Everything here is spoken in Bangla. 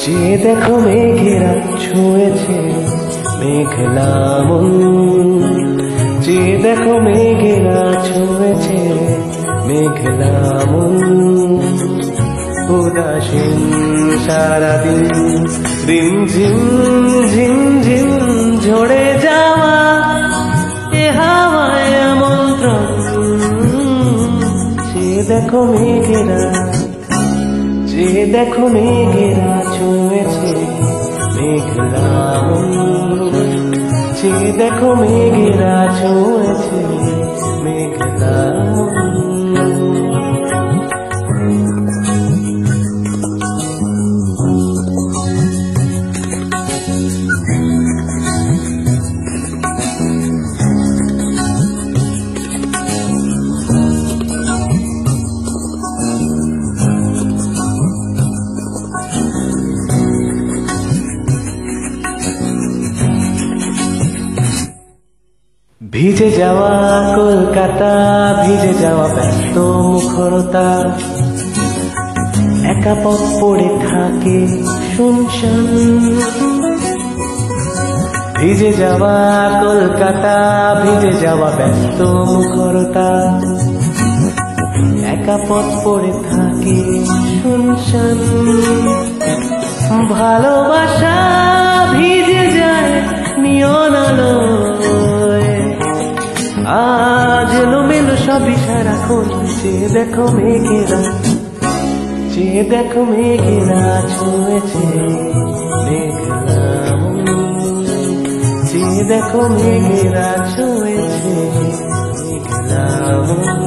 যে দেখো মেঘেরা ছুঁয়েছে মেঘলা মন, যে দেখো মেঘেরা ছুঁয়েছে মেঘলা মন। উদাসীন সারাদিন রিম ঝিম ঝিম ঝিম ঝরে যাওয়া এ হাওয়ায় আমন্ত্রণ। যে দেখো মেঘেরা, যে দেখো মেঘেরা ছুঁয়েছে মেঘলা মন, যে দেখো মেঘেরা ছুঁয়েছে মেঘলা মন। ভিজে যাওয়া কলকাতা, ভিজে যাওয়া ব্যস্ত মুখরতা, একা পথ পড়ে থাকে শুনশান। ভিজে যাওয়া কলকাতা, ভিজে যাওয়া ব্যস্ত মুখরতা, একা পথ পড়ে থাকে শুনশান। ভালোবাসা ভিজে যায় নিয়ন আলোয়, আজ এলোমেলো সবই সারাক্ষণ। যে দেখো মেঘেরা, যে দেখো মেঘেরা ছুঁয়েছে মেঘলা মন, যে দেখো মেঘেরা ছুঁয়েছে মেঘলা মন।